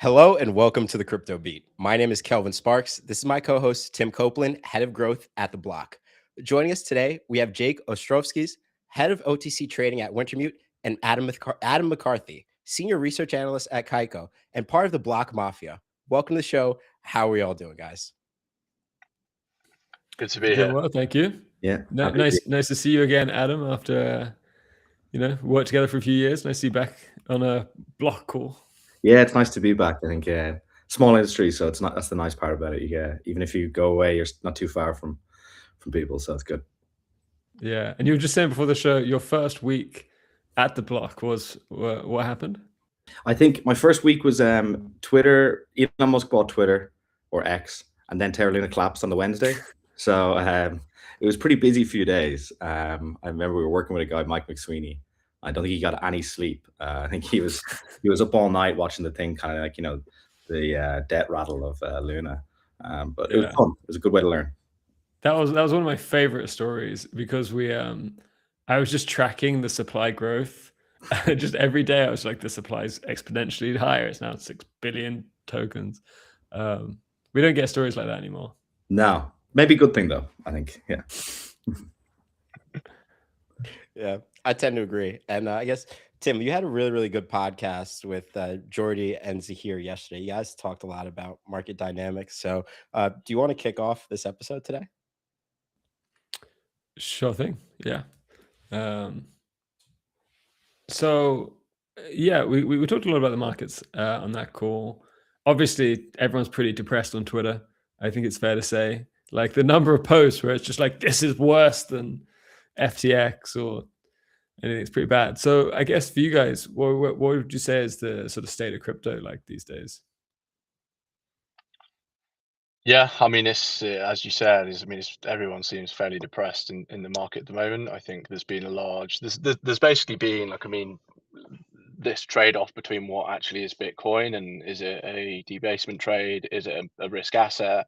Hello and welcome to the Crypto Beat. My name is Kelvin Sparks. This is my co-host, Tim Copeland, head of growth at The Block. Joining us today, we have Jake Ostrovskis, head of OTC trading at Wintermute, and Adam McCarthy, senior research analyst at Kaiko and part of the Block Mafia. Welcome to the show. How are we all doing, guys? Good to be here. Well, thank you. Yeah. Nice to see you again, Adam, after worked together for a few years. Nice to see you back on a Block call. Yeah, it's nice to be back. I think small industry, so that's the nice part about it. Yeah, even if you go away, you're not too far from people, so it's good. Yeah, and you were just saying before the show, your first week at the Block was what happened? I think my first week was Twitter. Elon Musk bought Twitter, or X, and then Terra Luna collapsed on the Wednesday. So it was a pretty busy few days. I remember we were working with a guy, Mike McSweeney. I don't think he got any sleep. I think he was up all night watching the thing, kind of like the debt rattle of Luna. But it was fun. It was a good way to learn. That was one of my favorite stories because I was just tracking the supply growth. Just every day I was like, the supply is exponentially higher. It's now 6 billion tokens. We don't get stories like that anymore. No, maybe a good thing though, I think. Yeah. Yeah, I tend to agree. And I guess, Tim, you had a really, really good podcast with Jordy and Zahir yesterday. You guys talked a lot about market dynamics. So do you want to kick off this episode today? Sure thing. Yeah. So yeah, we talked a lot about the markets on that call. Obviously, everyone's pretty depressed on Twitter. I think it's fair to say, like the number of posts where it's just like, this is worse than FTX or anything, it's pretty bad. So I guess for you guys, what would you say is the sort of state of crypto like these days? Yeah, I mean, it's as you said, everyone seems fairly depressed in the market at the moment. I think there's been there's basically been this trade-off between what actually is Bitcoin and is it a debasement trade, is it a risk asset?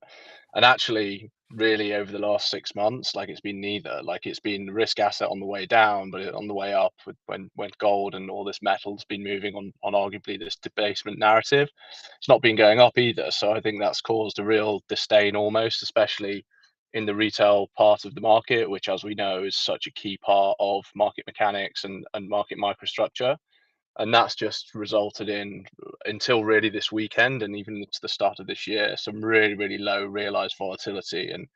And actually, really over the last 6 months, like it's been neither. Like it's been risk asset on the way down, but on the way up when gold and all this metal's been moving on arguably this debasement narrative. It's not been going up either. So I think that's caused a real disdain almost, especially in the retail part of the market, which as we know is such a key part of market mechanics and market microstructure. And that's just resulted in, until really this weekend and even to the start of this year, some really, really low realized volatility. And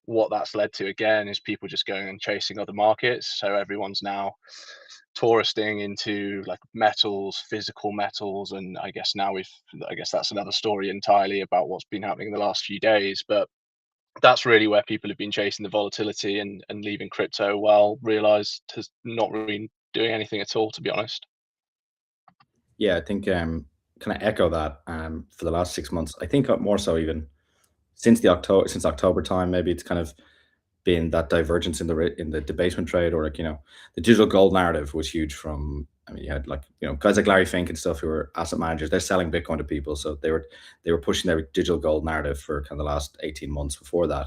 what that's led to again is people just going and chasing other markets. So everyone's now touristing into like metals, physical metals, and I guess that's another story entirely about what's been happening in the last few days. But that's really where people have been chasing the volatility and leaving crypto well realized has not really doing anything at all, to be honest. Yeah, I think kind of echo that for the last 6 months. I think more so even since October time, maybe it's kind of been that divergence in the debasement trade, or the digital gold narrative was huge. You had guys like Larry Fink and stuff who were asset managers. They're selling Bitcoin to people, so they were pushing their digital gold narrative for kind of the last 18 months. Before that,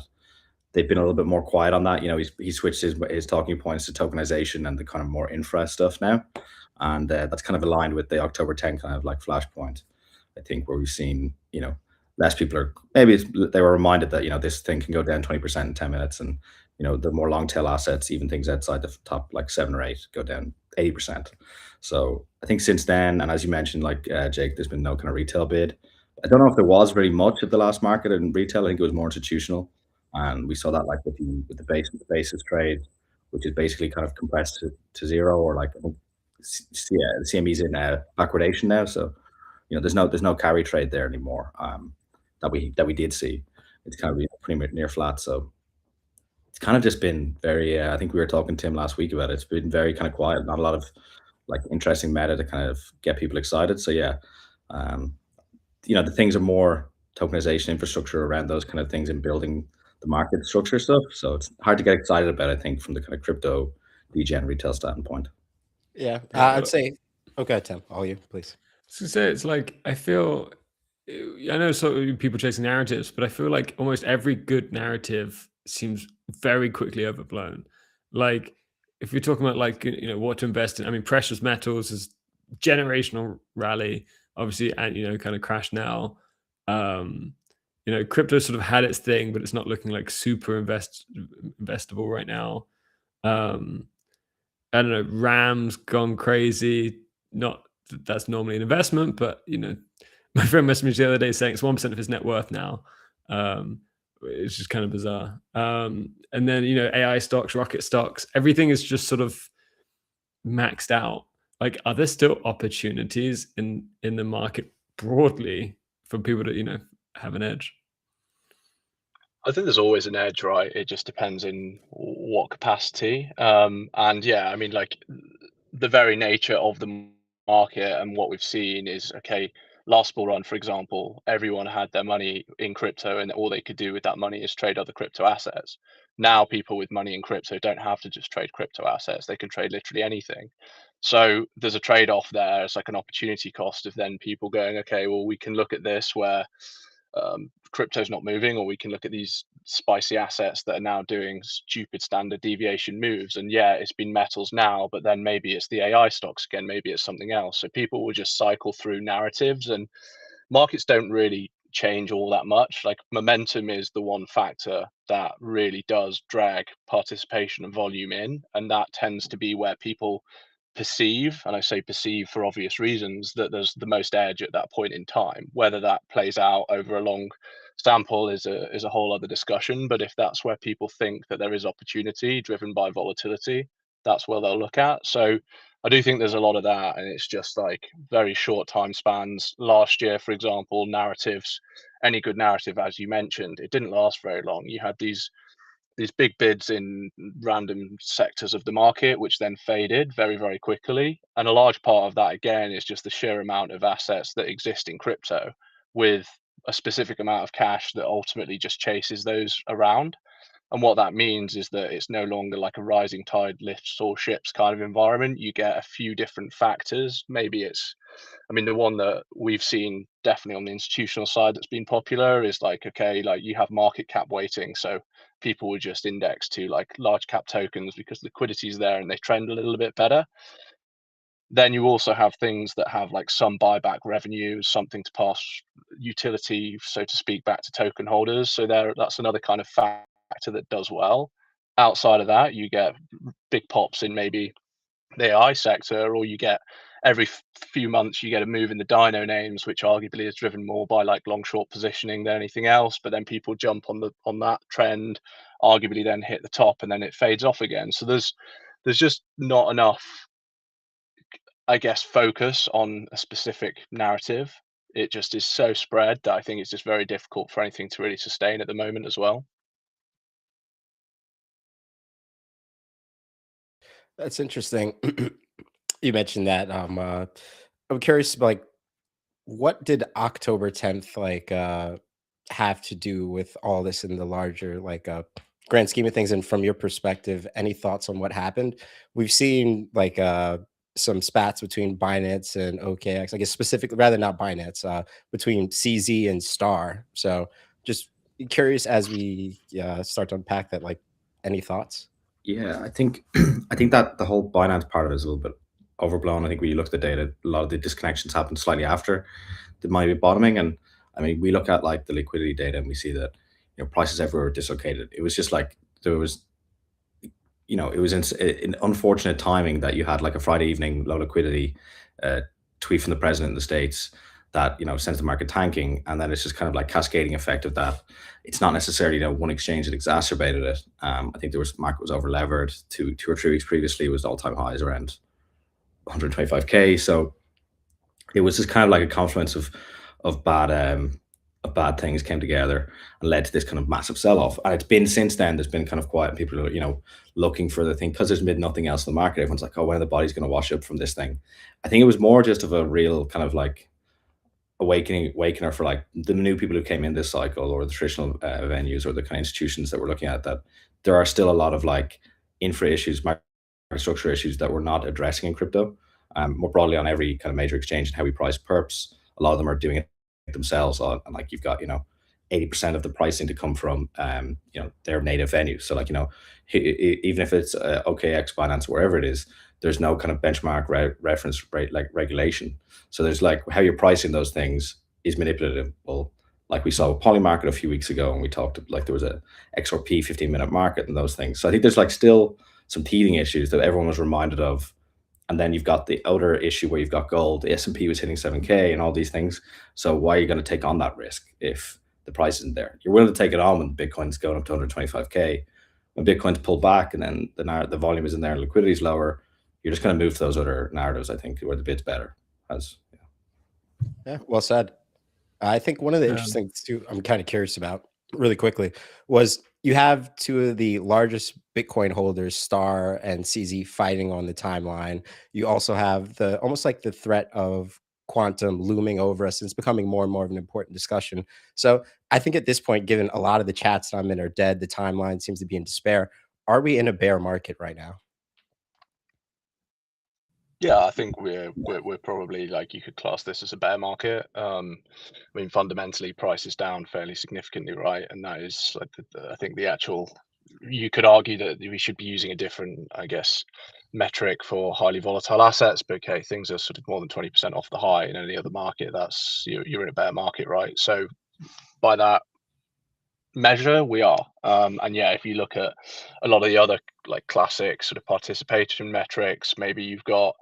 they've been a little bit more quiet on that. He switched his talking points to tokenization and the kind of more infra stuff now. And that's kind of aligned with the October 10 kind of like flashpoint, I think, where we've seen, less people they were reminded that, this thing can go down 20% in 10 minutes. And, the more long tail assets, even things outside the top like 7 or 8, go down 80%. So I think since then, and as you mentioned, like Jake, there's been no kind of retail bid. I don't know if there was very much at the last market in retail. I think it was more institutional. And we saw that like with the basis trade, which is basically kind of compressed to zero, or like, I think, the CME's in backwardation now, so there's no carry trade there anymore. That we did see. It's kind of pretty near flat. So it's kind of just been very. I think we were talking to Tim last week about it. It's been very kind of quiet. Not a lot of like interesting meta to kind of get people excited. So yeah, the things are more tokenization infrastructure around those kind of things and building the market structure stuff. So it's hard to get excited about, I think, from the kind of crypto degen retail standpoint. Yeah, I'd say. Okay, Tim, all you, please. So it's like I know so people chasing narratives, but I feel like almost every good narrative seems very quickly overblown. Like if you're talking about what to invest in, I mean, precious metals is generational rally. obviously, and kind of crashed now. Crypto sort of had its thing, but it's not looking like super investable right now. I don't know, Ram's gone crazy. Not that that's normally an investment, but my friend messaged me the other day saying it's 1% of his net worth now. It's just kind of bizarre. And then AI stocks, rocket stocks, everything is just sort of maxed out. Like, are there still opportunities in the market broadly for people to have an edge? I think there's always an edge, right? It just depends in what capacity. And yeah, I mean, like the very nature of the market and what we've seen is, okay, last bull run, for example, everyone had their money in crypto and all they could do with that money is trade other crypto assets. Now people with money in crypto don't have to just trade crypto assets. They can trade literally anything. So there's a trade-off there. It's like an opportunity cost of then people going, okay, well, we can look at this where crypto's not moving, or we can look at these spicy assets that are now doing stupid standard deviation moves. And yeah, it's been metals now, but then maybe it's the AI stocks again, maybe it's something else. So people will just cycle through narratives, and markets don't really change all that much. Like momentum is the one factor that really does drag participation and volume in, and that tends to be where people perceive, and I say perceive for obvious reasons, that there's the most edge at that point in time. Whether that plays out over a long sample is a whole other discussion, but if that's where people think that there is opportunity driven by volatility, that's where they'll look at. So I do think there's a lot of that, and it's just like very short time spans. Last year, for example, narratives, any good narrative, as you mentioned, it didn't last very long. You had these big bids in random sectors of the market, which then faded very, very quickly. And a large part of that, again, is just the sheer amount of assets that exist in crypto with a specific amount of cash that ultimately just chases those around. And what that means is that it's no longer like a rising tide lifts all ships kind of environment. You get a few different factors. Maybe it's, I mean, the one that we've seen definitely on the institutional side that's been popular is like, okay, like you have market cap weighting. So people would just index to like large cap tokens because liquidity is there and they trend a little bit better. Then you also have things that have like some buyback revenue, something to pass utility, so to speak, back to token holders. So that's another kind of factor that does well. Outside of that, you get big pops in maybe the AI sector, or you get every few months you get a move in the dino names, which arguably is driven more by like long short positioning than anything else. But then people jump on that trend, arguably then hit the top, and then it fades off again. So there's just not enough, I guess, focus on a specific narrative. It just is so spread that I think it's just very difficult for anything to really sustain at the moment as well. That's interesting. You mentioned that. I'm curious, like, what did October 10th have to do with all this in the larger grand scheme of things? And from your perspective, any thoughts on what happened? We've seen some spats between Binance and OKX, I guess specifically, rather not Binance, between CZ and Star. So just curious as we start to unpack that, like, any thoughts? Yeah, I think that the whole Binance part of it is a little bit overblown. I think when you look at the data, a lot of the disconnections happened slightly after the market bottoming. And I mean, we look at like the liquidity data and we see that prices everywhere were dislocated. It was just like there was, it was in unfortunate timing that you had like a Friday evening low liquidity tweet from the president in the States that sends the market tanking, and then it's just kind of like cascading effect of that. It's not necessarily one exchange that exacerbated it. I think market was over levered. 2 or 3 weeks previously it was all-time highs around 125k. So it was just kind of like a confluence of bad things came together and led to this kind of massive sell-off. And it's been since then, there's been kind of quiet. People are looking for the thing because there's been nothing else in the market. Everyone's like, oh, when are the bodies going to wash up from this thing? I think it was more just of a real kind of like awakener for like the new people who came in this cycle, or the traditional venues, or the kind of institutions that we're looking at, that there are still a lot of like infra issues, market structure issues that we're not addressing in crypto. More broadly on every kind of major exchange and how we price perps, a lot of them are doing it themselves, and like you've got 80% of the pricing to come from their native venues. So like even if it's OKX, Binance, wherever it is, there's no kind of benchmark reference rate like regulation. So there's like how you're pricing those things is manipulative. Well, like we saw with Polymarket a few weeks ago, and we talked like there was a XRP 15-minute market and those things. So I think there's like still some teething issues that everyone was reminded of. And then you've got the other issue where you've got gold. The S&P was hitting 7K and all these things. So why are you going to take on that risk if the price isn't there? You're willing to take it on when Bitcoin's going up to 125K. When Bitcoin's pulled back and then the volume isn't there and liquidity is lower, you're just going to move to those other narratives, I think, where the bid's better. Yeah, well said. I think one of the interesting things too, I'm kind of curious about really quickly, was you have two of the largest Bitcoin holders, Star and CZ, fighting on the timeline. You also have the almost like the threat of quantum looming over us, and it's becoming more and more of an important discussion. So I think at this point, given a lot of the chats that I'm in are dead, the timeline seems to be in despair. Are we in a bear market right now? Yeah, I think we're probably, like, you could class this as a bear market. I mean, fundamentally, price is down fairly significantly, right? And that is like I think the actual. You could argue that we should be using a different, I guess, metric for highly volatile assets. But okay, things are sort of more than 20% off the high in any other market. That's you're in a bear market, right? So by that measure, we are. And yeah, if you look at a lot of the other like classic sort of participation metrics, maybe you've got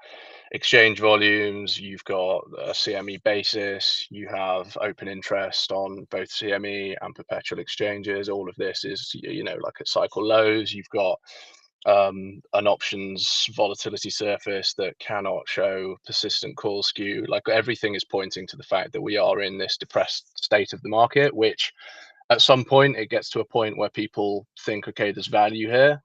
exchange volumes, you've got a CME basis, you have open interest on both CME and perpetual exchanges. All of this is, like at cycle lows. You've got an options volatility surface that cannot show persistent call skew. Like, everything is pointing to the fact that we are in this depressed state of the market, which at some point it gets to a point where people think, okay, there's value here.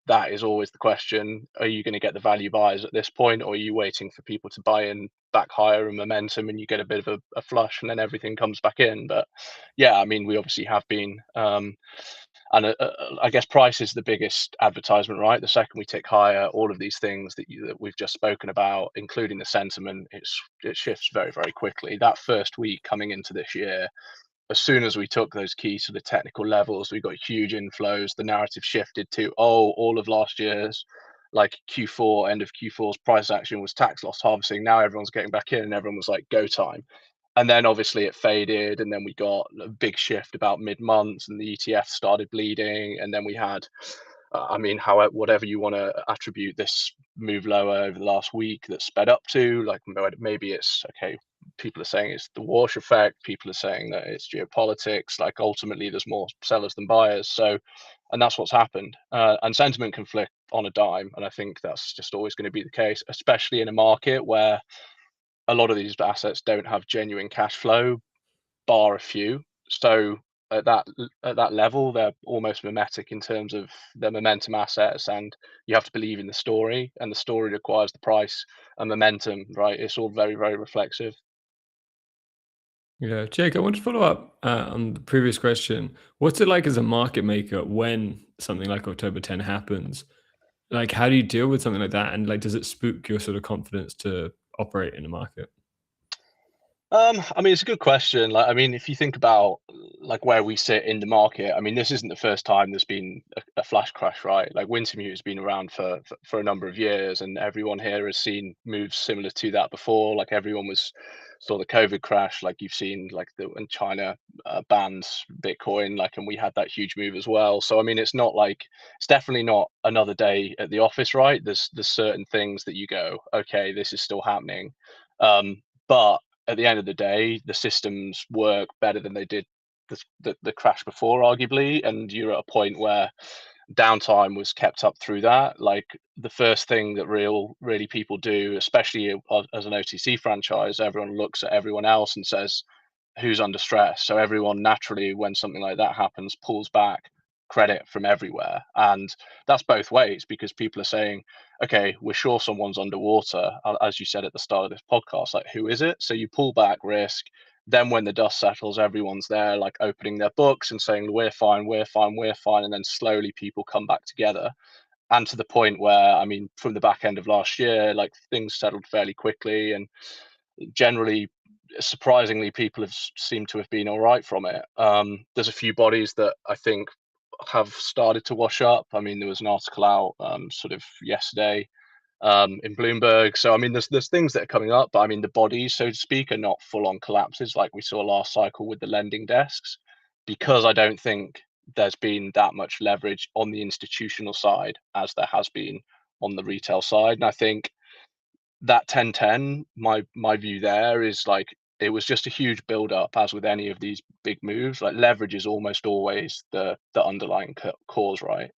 That is always the question. Are you going to get the value buys at this point, or are you waiting for people to buy in back higher and momentum, and you get a bit of a flush and then everything comes back in? But yeah, I mean, we obviously have been, and I guess price is the biggest advertisement, right? The second we tick higher, all of these things that we've just spoken about, including the sentiment, it shifts very, very quickly. That first week coming into this year, as soon as we took those key sort of technical levels, we got huge inflows. The narrative shifted to, all of last year's like Q4, end of Q4's price action was tax loss harvesting. Now everyone's getting back in, and everyone was like, go time. And then obviously it faded, and then we got a big shift about mid-month, and the ETF started bleeding, and then we had, whatever you want to attribute this move lower over the last week that sped up to, like, maybe it's okay. People are saying it's the wash effect. People are saying that it's geopolitics. Like, ultimately, there's more sellers than buyers. So, and that's what's happened. And sentiment can flick on a dime. And I think that's just always going to be the case, especially in a market where a lot of these assets don't have genuine cash flow, bar a few. So at that level, they're almost mimetic in terms of their momentum assets, and you have to believe in the story, and the story requires the price and momentum, right? It's all very, very reflexive. Yeah, Jake, I want to follow up on the previous question. What's it like as a market maker when something like October 10 happens? Like, how do you deal with something like that? And like, does it spook your sort of confidence to operate in the market? I mean, it's a good question. Like, I mean, if you think about like where we sit in the market, I mean, this isn't the first time there's been a flash crash, right? Like, Wintermute has been around for a number of years, and everyone here has seen moves similar to that before. Like, everyone saw the COVID crash. Like, you've seen like when China bans Bitcoin, like, and we had that huge move as well. So I mean, it's definitely not another day at the office, right? There's certain things that you go, okay, this is still happening, but at the end of the day, the systems work better than they did the crash before, arguably. And you're at a point where downtime was kept up through that. Like, the first thing that really people do, especially as an OTC franchise, everyone looks at everyone else and says, who's under stress? So everyone naturally, when something like that happens, pulls back credit from everywhere. And that's both ways, because people are saying, okay, we're sure someone's underwater, as you said at the start of this podcast, like, who is it? So you pull back risk. Then when the dust settles, everyone's there, like, opening their books and saying, we're fine, we're fine, we're fine. And then slowly people come back together. And to the point where, I mean, from the back end of last year, like, things settled fairly quickly, and generally, surprisingly, people have seemed to have been all right from it. There's a few bodies that I think have started to wash up. I mean, there was an article out sort of yesterday in Bloomberg. So I mean, there's things that are coming up, but I mean, the bodies, so to speak, are not full-on collapses like we saw last cycle with the lending desks, because I don't think there's been that much leverage on the institutional side as there has been on the retail side. And I think that 10-10, my view there is like, it was just a huge build up, as with any of these big moves. Like, leverage is almost always the underlying cause, right?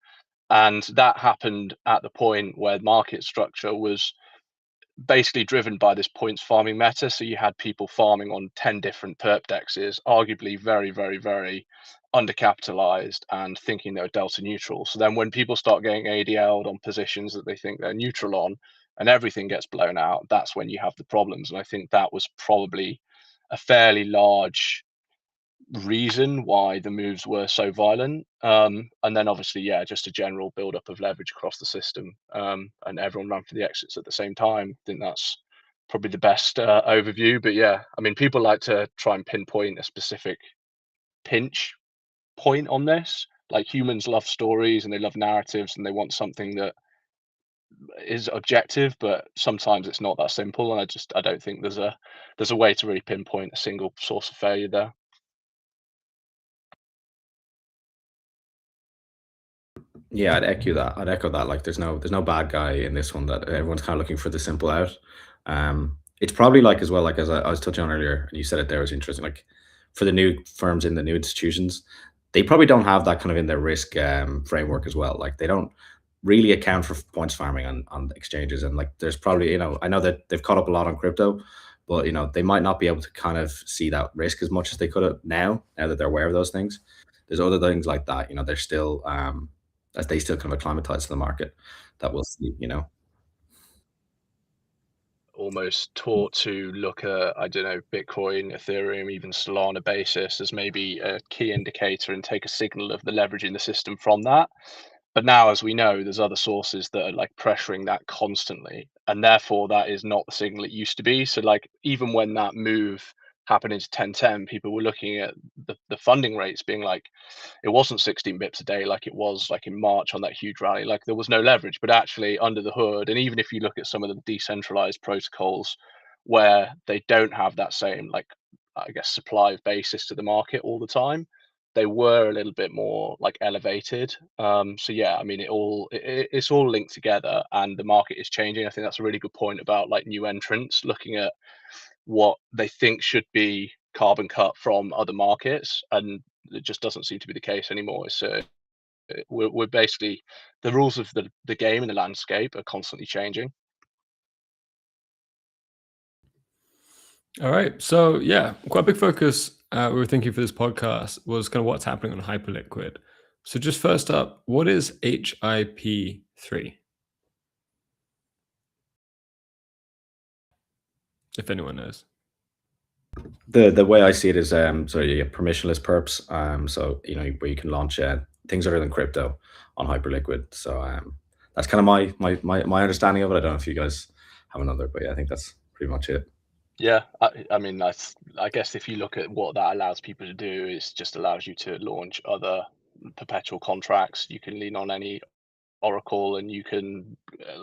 And that happened at the point where market structure was basically driven by this points farming meta. So you had people farming on 10 different perp dexes, arguably very, very, very undercapitalized and thinking they were delta neutral. So then when people start getting ADL'd on positions that they think they're neutral on, and everything gets blown out, that's when you have the problems. And I think that was probably a fairly large reason why the moves were so violent. And then obviously, yeah, just a general buildup of leverage across the system, and everyone ran for the exits at the same time. I think that's probably the best overview. But yeah, I mean, people like to try and pinpoint a specific pinch point on this. Like, humans love stories and they love narratives and they want something that is objective, but sometimes it's not that simple. And I don't think there's a way to really pinpoint a single source of failure there. Yeah, I'd echo that. Like, there's no bad guy in this one. That everyone's kind of looking for the simple out. It's probably like, as well, like, as I was touching on earlier, and you said it there was interesting. Like, for the new firms in the new institutions, they probably don't have that kind of in their risk framework as well. Like, they don't really account for points farming on exchanges. And like, there's probably, I know that they've caught up a lot on crypto, but they might not be able to kind of see that risk as much as they could have now that they're aware of those things. There's other things like that. They're still as they still kind of acclimatize to the market, that we'll see. Almost taught to look at, I don't know, Bitcoin, Ethereum, even Solana basis as maybe a key indicator and take a signal of the leverage in the system from that. But now, as we know, there's other sources that are like pressuring that constantly, and therefore that is not the signal it used to be. So like, even when that move happened into 10-10, people were looking at the funding rates being like, it wasn't 16 bips a day like it was like in March on that huge rally. Like, there was no leverage, but actually under the hood, and even if you look at some of the decentralized protocols where they don't have that same, like, I guess, supply of basis to the market all the time, they were a little bit more like elevated. So yeah, I mean, it's all linked together, and the market is changing. I think that's a really good point about like new entrants looking at what they think should be carbon cut from other markets, and it just doesn't seem to be the case anymore. So we're basically, the rules of the game and the landscape are constantly changing. All right. So yeah, quite a big focus we were thinking for this podcast was kind of what's happening on Hyperliquid. So just first up, what is HIP-3? If anyone knows. The way I see it is so you get permissionless perps. So where you can launch things other than crypto on Hyperliquid. So that's kind of my understanding of it. I don't know if you guys have another, but yeah, I think that's pretty much it. Yeah, I mean, I guess if you look at what that allows people to do, is just allows you to launch other perpetual contracts. You can lean on any Oracle, and you can,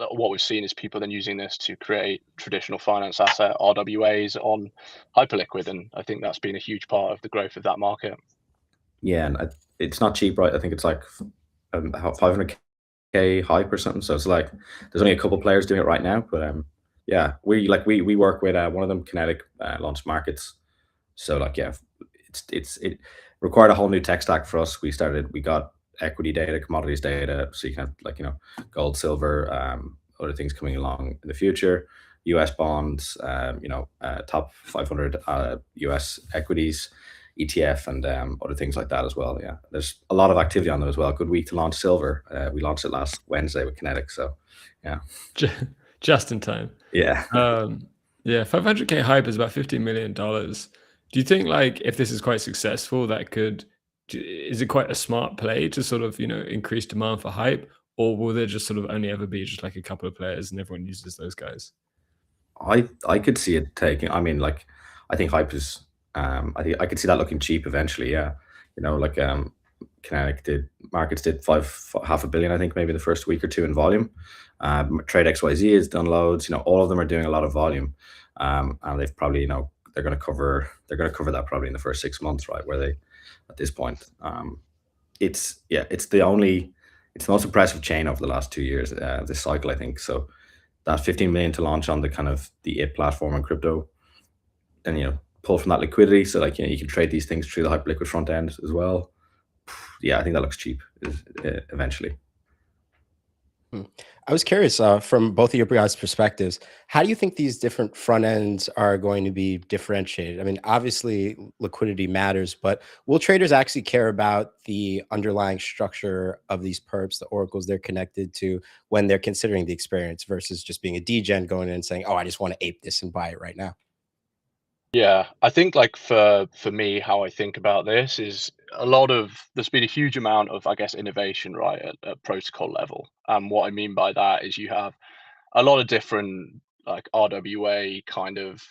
what we've seen is people then using this to create traditional finance asset RWAs on Hyperliquid, and I think that's been a huge part of the growth of that market. Yeah, and it's not cheap, right? I think it's like 500K hype or something. So it's like there's only a couple players doing it right now, but yeah, we work with one of them, Kinetic, launched markets. So like, yeah, it required a whole new tech stack for us. We got equity data, commodities data, so you can have like gold, silver, other things coming along in the future, US bonds, top 500 US equities, ETF, and other things like that as well. Yeah, there's a lot of activity on them as well. Good week to launch silver. We launched it last Wednesday with Kinetic, so yeah, just in time. Yeah. Yeah, 500K hype is about $15 million. Do you think, like, if this is quite successful, is it quite a smart play to sort of increase demand for hype, or will there just sort of only ever be just like a couple of players and everyone uses those guys? I could see it taking. I mean, like, I think hype is. I could see that looking cheap eventually. Yeah, like markets did half a billion, I think, maybe the first week or two in volume. Trade XYZ has done loads. All of them are doing a lot of volume, and they've probably, they're going to cover that probably in the first 6 months, right? Where they, at this point, it's the most impressive chain over the last 2 years, this cycle, I think. So that 15 million to launch on the kind of the HIP platform and crypto, and pull from that liquidity, so like you can trade these things through the Hyperliquid front end as well. Yeah, I think that looks cheap eventually. I was curious, from both of your guys' perspectives, how do you think these different front ends are going to be differentiated? I mean, obviously liquidity matters, but will traders actually care about the underlying structure of these perps, the oracles they're connected to, when they're considering the experience versus just being a degen going in and saying, oh, I just want to ape this and buy it right now? Yeah, I think like for me, how I think about this is there's been a huge amount of, I guess, innovation, right, at protocol level. And what I mean by that is you have a lot of different like RWA kind of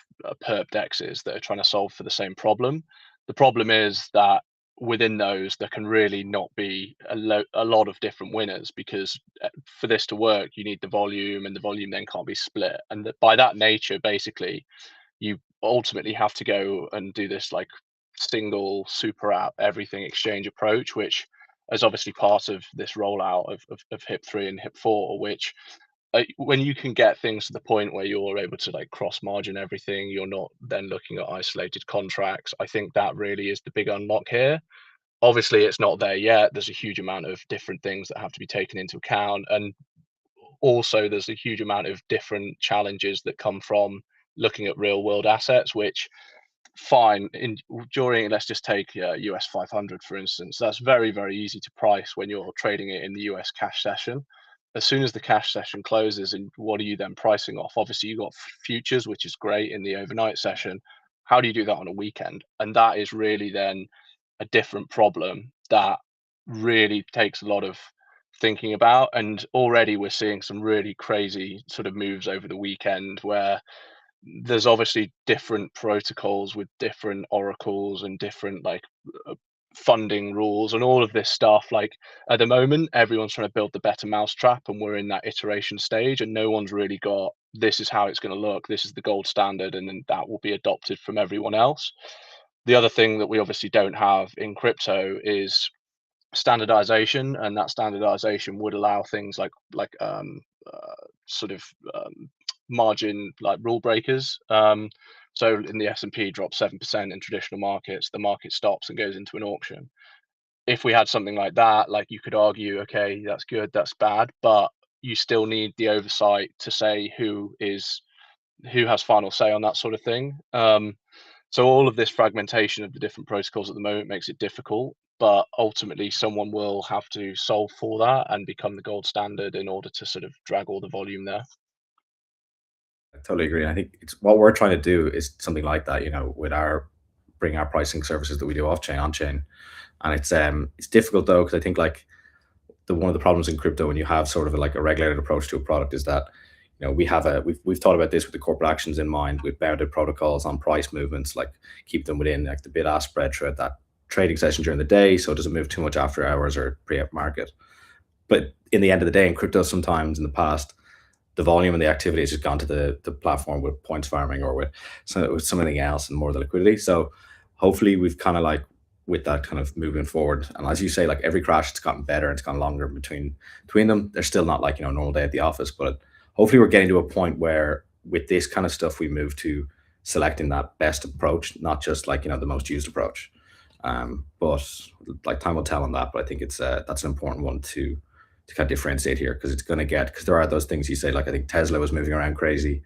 perp dexes that are trying to solve for the same problem. The problem is that within those, there can really not be a lot of different winners, because for this to work, you need the volume, and the volume then can't be split. And by that nature, basically, you ultimately have to go and do this like single super app everything exchange approach, which is obviously part of this rollout of HIP-3 and HIP-4, which when you can get things to the point where you're able to like cross margin everything, you're not then looking at isolated contracts. I think that really is the big unlock here. Obviously it's not there yet. There's a huge amount of different things that have to be taken into account, and also there's a huge amount of different challenges that come from looking at real world assets, which fine during, let's just take US 500 for instance. That's very, very easy to price when you're trading it in the US cash session. As soon as the cash session closes, and what are you then pricing off? Obviously you got futures, which is great in the overnight session. How do you do that on a weekend? And that is really then a different problem that really takes a lot of thinking about. And already we're seeing some really crazy sort of moves over the weekend, where there's obviously different protocols with different oracles and different like funding rules and all of this stuff. Like at the moment, everyone's trying to build the better mousetrap, and we're in that iteration stage, and no one's really got, this is how it's going to look, this is the gold standard, and then that will be adopted from everyone else. The other thing that we obviously don't have in crypto is standardization, and that standardization would allow things like margin like rule breakers. So in the S&P drops 7% in traditional markets, the market stops and goes into an auction. If we had something like that, like you could argue, okay, that's good, that's bad, but you still need the oversight to say who has final say on that sort of thing. So all of this fragmentation of the different protocols at the moment makes it difficult, but ultimately someone will have to solve for that and become the gold standard in order to sort of drag all the volume there. I totally agree. I think it's what we're trying to do is something like that, with bring our pricing services that we do off chain on chain. And it's difficult though, because I think like one of the problems in crypto when you have sort of like a regulated approach to a product is that we've thought about this with the corporate actions in mind, with bounded protocols on price movements, like keep them within like the bid-ask spread throughout that trading session during the day, so it doesn't move too much after hours or pre-up market. But in the end of the day, in crypto, sometimes in the past, the volume and the activity has just gone to the platform with points farming or with something else and more of the liquidity. So hopefully we've kind of like, with that kind of moving forward, and as you say, like every crash, it's gotten better and it's gone longer between them. They're still not like normal day at the office, but hopefully we're getting to a point where with this kind of stuff we move to selecting that best approach, not just like the most used approach. But like time will tell on that. But I think it's that's an important one to kind of differentiate here, because it's going to because there are those things you say, like I think Tesla was moving around crazy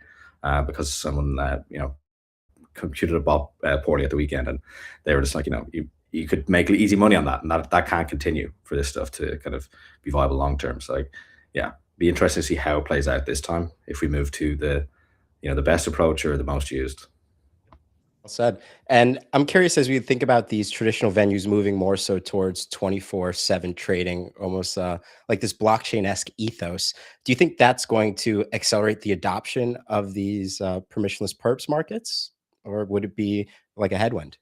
because someone computed a bot poorly at the weekend, and they were just like you could make easy money on that, and that can't continue for this stuff to kind of be viable long term. So like, yeah, be interesting to see how it plays out this time, if we move to the the best approach or the most used. Well said. And I'm curious, as we think about these traditional venues moving more so towards 24/7 trading, almost like this blockchain-esque ethos, do you think that's going to accelerate the adoption of these permissionless perps markets, or would it be like a headwind?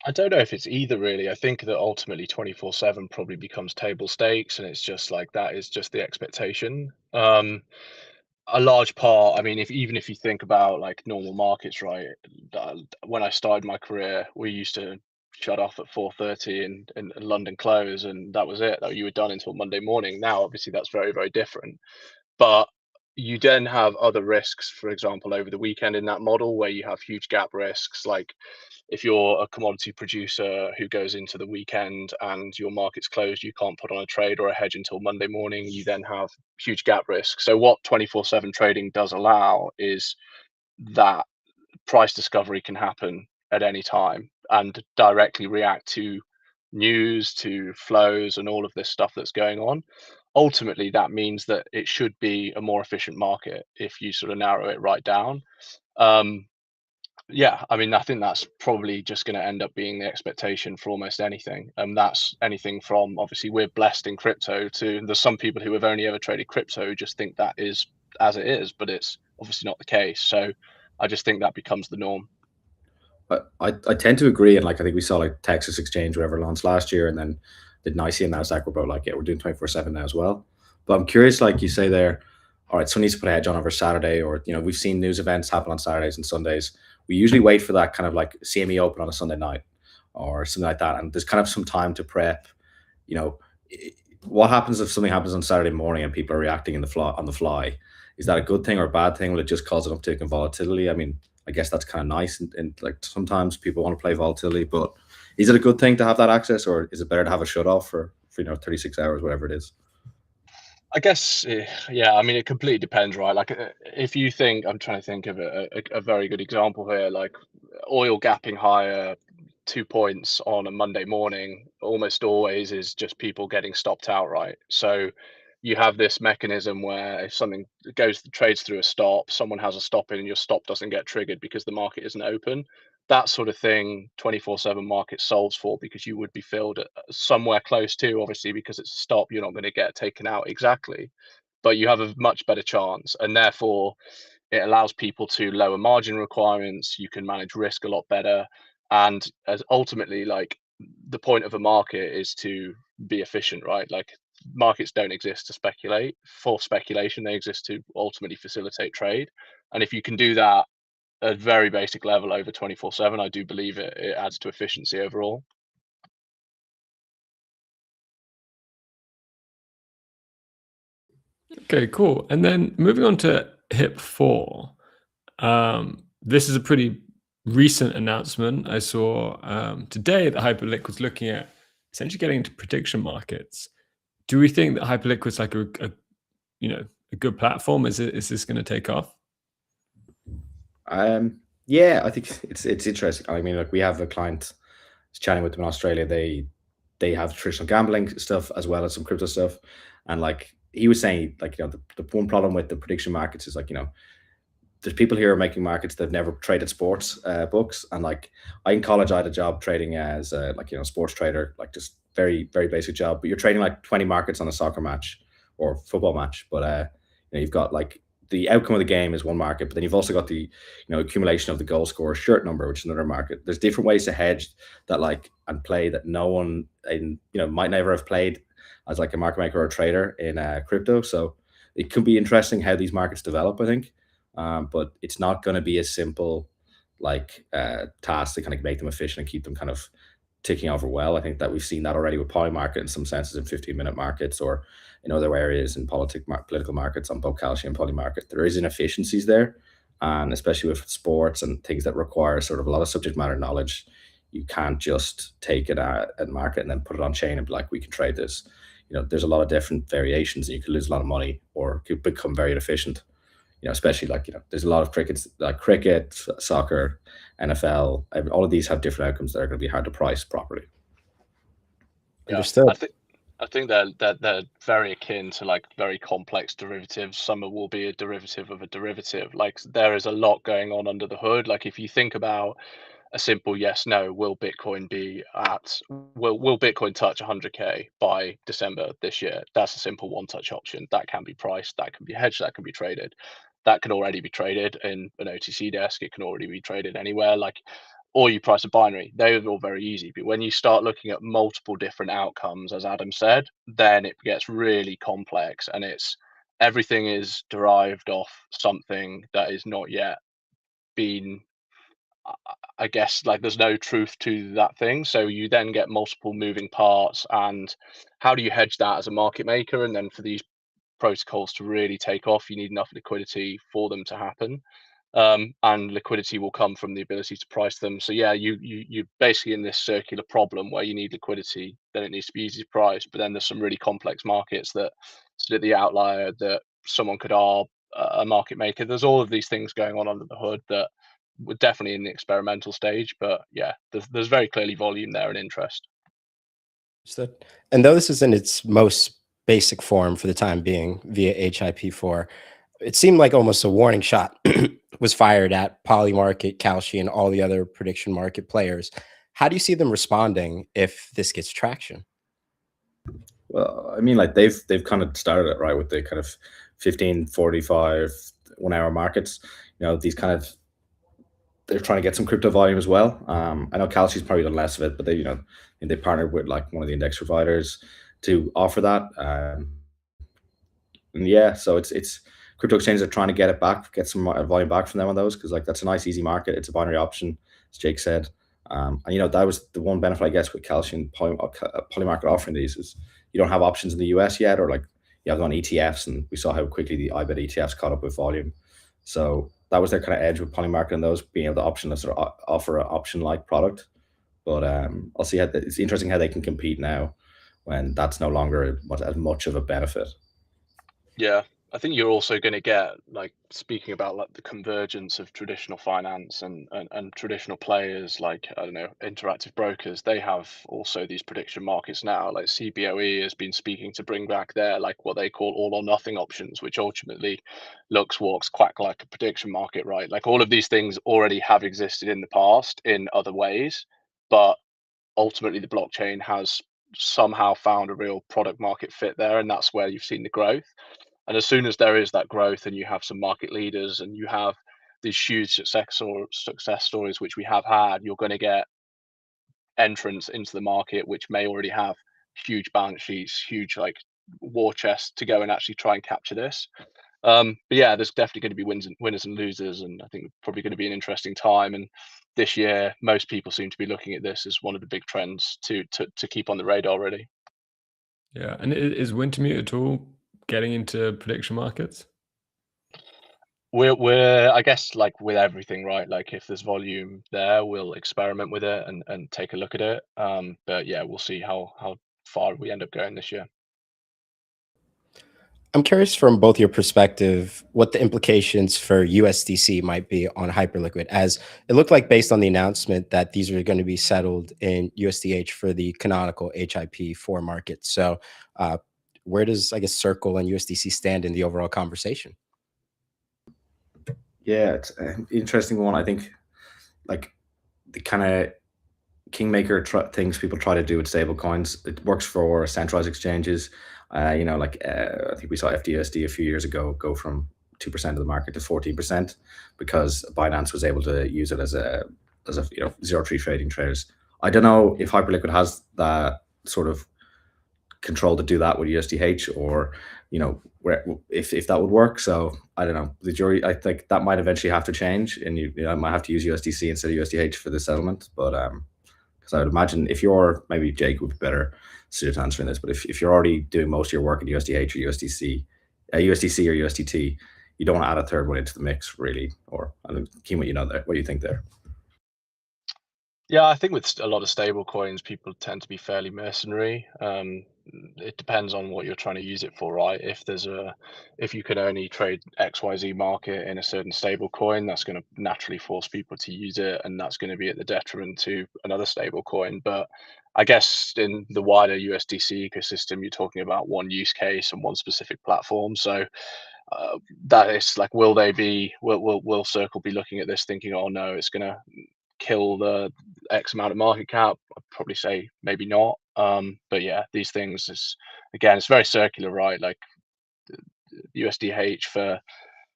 I don't know if it's either really. I think that ultimately 24/7 probably becomes table stakes, and it's just like that is just the expectation. A large part, I mean, even if you think about like normal markets, right? When I started my career, we used to shut off at 4:30 and London close, and that was it. That you were done until Monday morning. Now, obviously, that's very, very different. But you then have other risks, for example, over the weekend in that model where you have huge gap risks. Like if you're a commodity producer who goes into the weekend and your market's closed, you can't put on a trade or a hedge until Monday morning, you then have huge gap risk. So what 24/7 trading does allow is that price discovery can happen at any time and directly react to news, to flows, and all of this stuff that's going on. Ultimately, that means that it should be a more efficient market if you sort of narrow it right down. Yeah, I mean, I think that's probably just going to end up being the expectation for almost anything. And that's anything from, obviously, we're blessed in crypto to there's some people who have only ever traded crypto who just think that is as it is, but it's obviously not the case. So I just think that becomes the norm. I tend to agree, and like I think we saw like Texas Exchange, whatever, launched last year, and then the NYSE and Nasdaq were both like, yeah, we're doing 24/7 now as well. But I'm curious, like you say there, all right, someone needs to put a hedge on over Saturday, or we've seen news events happen on Saturdays and Sundays. We usually wait for that kind of like CME open on a Sunday night or something like that, and there's kind of some time to prep. You know, what happens if something happens on Saturday morning and people are reacting on the fly? Is that a good thing or a bad thing? Will it just cause an uptick in volatility? I mean, I guess that's kind of nice, and like sometimes people want to play volatility, but is it a good thing to have that access, or is it better to have a shut off for 36 hours, whatever it is? I guess, yeah, I mean, it completely depends, right? Like, if you think, I'm trying to think of a very good example here, like oil gapping higher 2 points on a Monday morning, almost always is just people getting stopped out, right? So you have this mechanism where if something trades through a stop, someone has a stop in and your stop doesn't get triggered because the market isn't open. That sort of thing, 24/7 market solves for, because you would be filled at somewhere close to, obviously, because it's a stop, you're not going to get taken out exactly, but you have a much better chance, and therefore it allows people to lower margin requirements. You can manage risk a lot better, and as ultimately, like, the point of a market is to be efficient, right? Like, markets don't exist to speculate for speculation, they exist to ultimately facilitate trade. And if you can do that at a very basic level over 24/7, I do believe it adds to efficiency overall. Okay, cool. And then moving on to HIP-4. This is a pretty recent announcement. I saw today that Hyperliquid's looking at essentially getting into prediction markets. Do we think that Hyperliquid's like a good platform? Is this going to take off? Yeah, I think it's interesting. I mean, like we have a client chatting with them in Australia. They have traditional gambling stuff as well as some crypto stuff, and like he was saying, like the one problem with the prediction markets is like there's people here making markets that've never traded sports books, and like I in college I had a job trading as like sports trader, like just very very basic job, but you're trading like 20 markets on a soccer match or football match, but you've got like the outcome of the game is one market, but then you've also got the accumulation of the goal scorer shirt number, which is another market. There's different ways to hedge that like and play that no one in might never have played as like a market maker or a trader in crypto. So it could be interesting how these markets develop, I think. But it's not going to be a simple like task to kind of make them efficient and keep them kind of ticking over well. I think that we've seen that already with Polymarket in some senses in 15-minute markets, or in other areas in political markets on both Kalshi and Polymarket. There is inefficiencies there, and especially with sports and things that require sort of a lot of subject matter knowledge. You can't just take it at market and then put it on chain and be like, we can trade this. There's a lot of different variations, and you could lose a lot of money or could become very inefficient. Especially like, there's a lot of cricket, soccer, NFL, all of these have different outcomes that are going to be hard to price properly. Yeah, Understood. I think they're very akin to like very complex derivatives. Some will be a derivative of a derivative. Like there is a lot going on under the hood. Like if you think about a simple yes, no, will Bitcoin touch 100K by December this year? That's a simple one touch option. That can be priced, that can be hedged, that can be traded. That can already be traded in an OTC desk. It can already be traded anywhere. Like or you price a binary. They're all very easy. But when you start looking at multiple different outcomes, as Adam said, then it gets really complex, and everything is derived off something that is not yet been, I guess, like there's no truth to that thing. So you then get multiple moving parts, and how do you hedge that as a market maker? And then for these protocols to really take off, you need enough liquidity for them to happen. And liquidity will come from the ability to price them. So yeah, you're basically in this circular problem where you need liquidity, then it needs to be easy to price, but then there's some really complex markets that sit at the outlier that someone could arb a market maker. There's all of these things going on under the hood that we're definitely in the experimental stage, but yeah, there's very clearly volume there and interest. And though this is in its most basic form for the time being via HIP-4, it seemed like almost a warning shot was fired at Polymarket, Kalshi, and all the other prediction market players. How do you see them responding if this gets traction? Well, I mean, like they've kind of started it right with the kind of 15, 45, 1 hour markets. You know, these kind of, they're trying to get some crypto volume as well. I know Kalshi's probably done less of it, but they partnered with like one of the index providers to offer that. And yeah, so it's crypto exchanges are trying to get it back, get some volume back from them on those, because like that's a nice easy market. It's a binary option, as Jake said. And you know, that was the one benefit I guess with Kalshi and Polymarket offering these is you don't have options in the US yet, or like you have them on ETFs, and we saw how quickly the IBET ETFs caught up with volume. So that was their kind of edge with Polymarket and those being able to optionless or offer an option like product. But I'll see how it's interesting how they can compete now when that's no longer as much of a benefit. Yeah, I think you're also going to get, like, speaking about like the convergence of traditional finance and traditional players, like, I don't know, interactive brokers. They have also these prediction markets now. Like CBOE has been speaking to bring back their, like, what they call all or nothing options, which ultimately looks, walks, quack like a prediction market, right? Like all of these things already have existed in the past in other ways, but ultimately the blockchain has somehow found a real product market fit there, and that's where you've seen the growth. And as soon as there is that growth and you have some market leaders and you have these huge success stories, which we have had, you're going to get entrants into the market, which may already have huge balance sheets, huge like war chests to go and actually try and capture this. But yeah, there's definitely going to be winners and losers, and I think it's probably going to be an interesting time. And this year, most people seem to be looking at this as one of the big trends to keep on the radar, really. Yeah, and is Wintermute at all getting into prediction markets? We're I guess like with everything, right? Like if there's volume there, we'll experiment with it and take a look at it. But yeah, we'll see how far we end up going this year. I'm curious from both your perspective what the implications for USDC might be on Hyperliquid, as it looked like based on the announcement that these are going to be settled in USDH for the canonical HIP-4 market. So where does, I guess, Circle and USDC stand in the overall conversation? Yeah, it's an interesting one. I think like the kind of kingmaker things people try to do with stable coins, it works for centralized exchanges. You know, like I think we saw FDUSD a few years ago go from 2% of the market to 14% because Binance was able to use it as a you know, 0-tree trading traders. I don't know if Hyperliquid has that sort of control to do that with USDH, or you know, where if that would work. So I don't know. The jury, I think that might eventually have to change, and you know, might have to use USDC instead of USDH for the settlement. But because I would imagine if you're, maybe Jake would be better suited to answering this, but if you're already doing most of your work in USDH or USDC or USDT, you don't want to add a third one into the mix, really. Or I don't know, what you know there. What do you think there? Yeah, I think with a lot of stable coins, people tend to be fairly mercenary. It depends on what you're trying to use it for, right? If you can only trade XYZ market in a certain stable coin, that's going to naturally force people to use it, and that's going to be at the detriment to another stable coin. But I guess in the wider USDC ecosystem, you're talking about one use case and one specific platform. So that is like, will Circle be looking at this thinking, oh no, it's going to kill the X amount of market cap? I'd probably say maybe not. But yeah, these things is, again, it's very circular, right? Like USDH for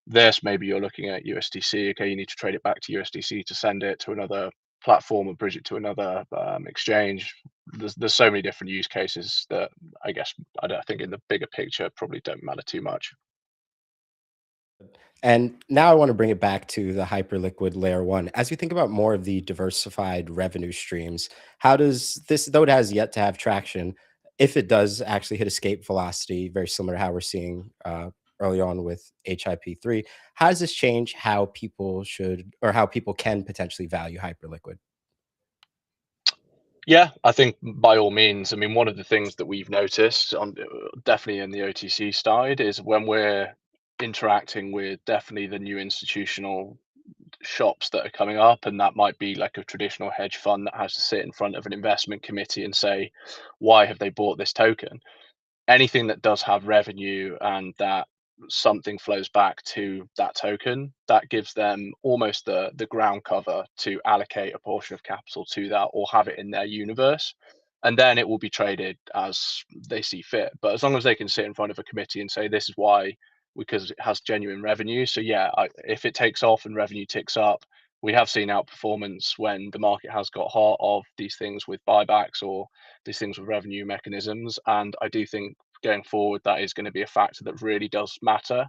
this, maybe you're looking at USDC. Okay, you need to trade it back to USDC to send it to another platform or bridge it to another exchange. There's so many different use cases that I guess I think in the bigger picture probably don't matter too much. And now I want to bring it back to the Hyperliquid layer 1. As you think about more of the diversified revenue streams, how does this, though it has yet to have traction, if it does actually hit escape velocity, very similar to how we're seeing early on with HIP-3, how does this change how people should, or how people can potentially value Hyperliquid? Yeah, I think by all means. I mean, one of the things that we've noticed on definitely in the OTC side is when we're interacting with definitely the new institutional shops that are coming up, and that might be like a traditional hedge fund that has to sit in front of an investment committee and say, why have they bought this token? Anything that does have revenue and that something flows back to that token, that gives them almost the ground cover to allocate a portion of capital to that or have it in their universe. And then it will be traded as they see fit. But as long as they can sit in front of a committee and say, this is why, because it has genuine revenue. So yeah, if it takes off and revenue ticks up, we have seen outperformance when the market has got hot of these things with buybacks or these things with revenue mechanisms. And I do think going forward, that is going to be a factor that really does matter,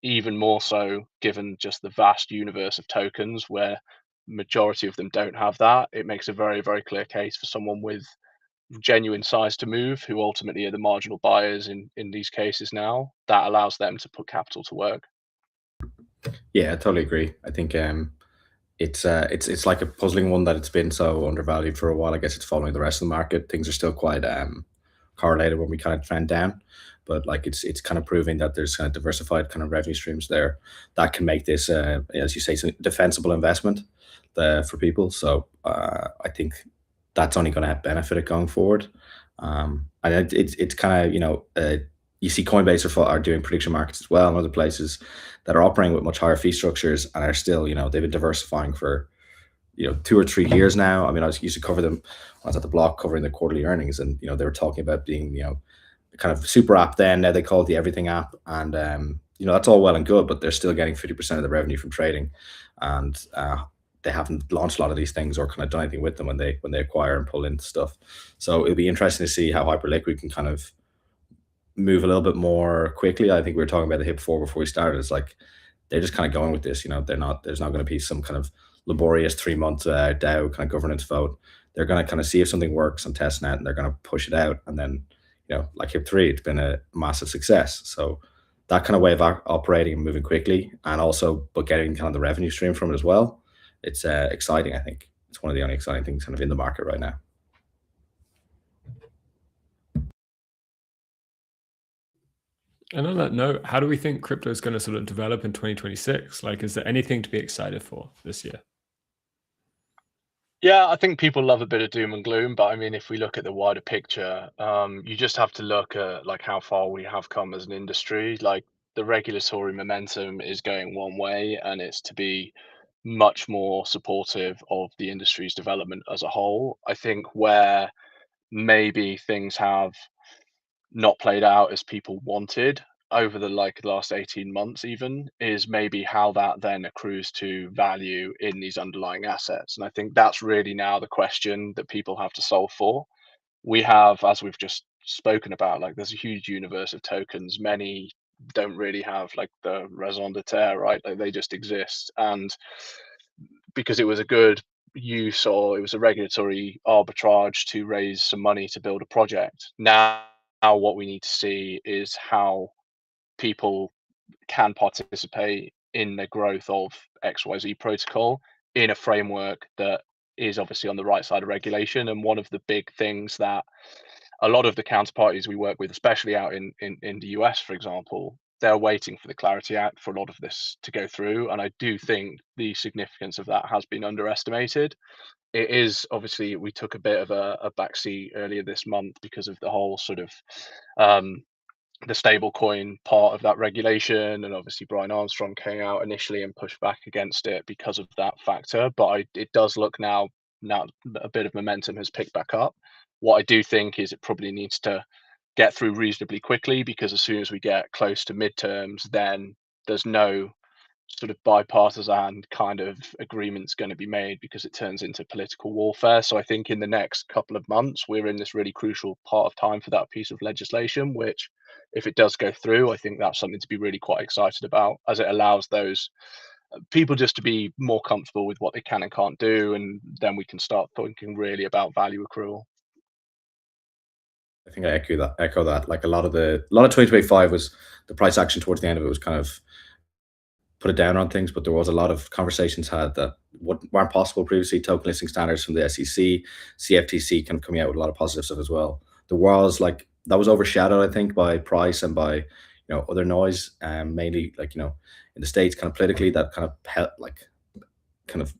even more so given just the vast universe of tokens where majority of them don't have that. It makes a very, very clear case for someone with genuine size to move, who ultimately are the marginal buyers in these cases now. That allows them to put capital to work. Yeah, I totally agree. I think it's like a puzzling one that it's been so undervalued for a while. I guess it's following the rest of the market. Things are still quite correlated when we kind of trend down, but like it's kind of proving that there's kind of diversified kind of revenue streams there that can make this, as you say, a defensible investment for people. So I think that's only going to have benefit it going forward. And it's kind of, you see Coinbase are doing prediction markets as well, and other places that are operating with much higher fee structures and are still, they've been diversifying for 2 or 3 years now. I mean, I used to cover them when I was at the block covering the quarterly earnings, and they were talking about being kind of super app then. Now they call it the everything app, and that's all well and good, but they're still getting 50% of the revenue from trading, and they haven't launched a lot of these things or kind of done anything with them when they acquire and pull in stuff. So it'll be interesting to see how Hyperliquid can kind of move a little bit more quickly. I think we were talking about the HIP-4 before we started. It's like they're just kind of going with this. There's not going to be some kind of laborious 3-month DAO kind of governance vote. They're going to kind of see if something works and test it, and they're going to push it out. And then, like HIP-3, it's been a massive success. So that kind of way of operating and moving quickly, and also but getting kind of the revenue stream from it as well, it's exciting. I think it's one of the only exciting things kind of in the market right now. And on that note, how do we think crypto is going to sort of develop in 2026? Like, is there anything to be excited for this year? Yeah, I think people love a bit of doom and gloom, but I mean, if we look at the wider picture, you just have to look at like how far we have come as an industry. Like the regulatory momentum is going one way, and it's to be much more supportive of the industry's development as a whole. I think where maybe things have not played out as people wanted over the last 18 months even is maybe how that then accrues to value in these underlying assets. And I think that's really now the question that people have to solve for. We have, as we've just spoken about, like there's a huge universe of tokens. Many don't really have like the raison d'etre, right? Like they just exist. And because it was a good use or it was a regulatory arbitrage to raise some money to build a project, now what we need to see is how people can participate in the growth of XYZ protocol in a framework that is obviously on the right side of regulation. And one of the big things that a lot of the counterparties we work with, especially out in the US, for example, they're waiting for the Clarity Act for a lot of this to go through. And I do think the significance of that has been underestimated. It is obviously, we took a bit of a backseat earlier this month because of the whole sort of the stable coin part of that regulation, and obviously Brian Armstrong came out initially and pushed back against it because of that factor. But it does look now a bit of momentum has picked back up. What I do think is it probably needs to get through reasonably quickly, because as soon as we get close to midterms, then there's no sort of bipartisan kind of agreement's going to be made, because it turns into political warfare. So I think in the next couple of months, we're in this really crucial part of time for that piece of legislation, which, if it does go through, I think that's something to be really quite excited about, as it allows those people just to be more comfortable with what they can and can't do, and then we can start thinking really about value accrual. I think I echo that. Like a lot of 2025 was the price action towards the end of it was kind of put it down on things, but there was a lot of conversations had that weren't possible previously. Token listing standards from the SEC, CFTC kind of coming out with a lot of positive stuff as well. There was like, that was overshadowed, I think, by price and by, you know, other noise, mainly like, you know, in the States kind of politically, that kind of kind of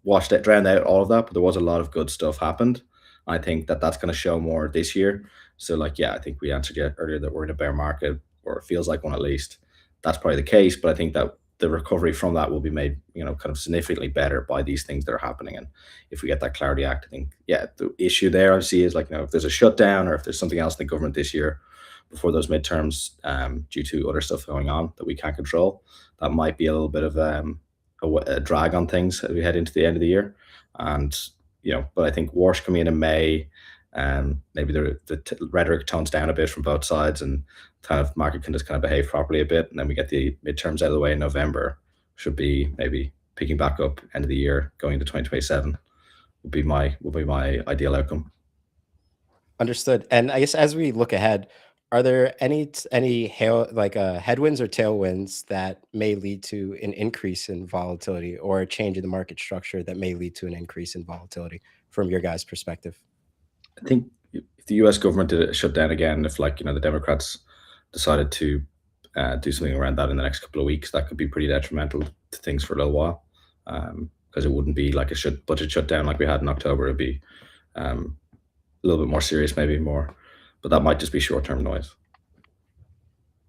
drowned out all of that. But there was a lot of good stuff happened. I think that that's going to show more this year. So like, yeah, I think we answered yet earlier that we're in a bear market, or it feels like one at least. That's probably the case, but I think that the recovery from that will be made, you know, kind of significantly better by these things that are happening. And if we get that Clarity Act, I think, yeah, the issue there I see is like, you know, if there's a shutdown or if there's something else in the government this year before those midterms, due to other stuff going on that we can't control, that might be a little bit of a drag on things as we head into the end of the year. And, you know, but I think Warsh coming in May, maybe the rhetoric tones down a bit from both sides, and kind of market can just kind of behave properly a bit, and then we get the midterms out of the way in November. Should be maybe picking back up end of the year going into 2027 would be my ideal outcome. Understood. And I guess as we look ahead, are there any headwinds or tailwinds that may lead to an increase in volatility, or a change in the market structure that may lead to an increase in volatility from your guys' perspective? I think if the US government did a shutdown again, if like, you know, the Democrats decided to do something around that in the next couple of weeks, that could be pretty detrimental to things for a little while, because it wouldn't be like a budget shutdown like we had in October. It'd be a little bit more serious, maybe more, but that might just be short-term noise.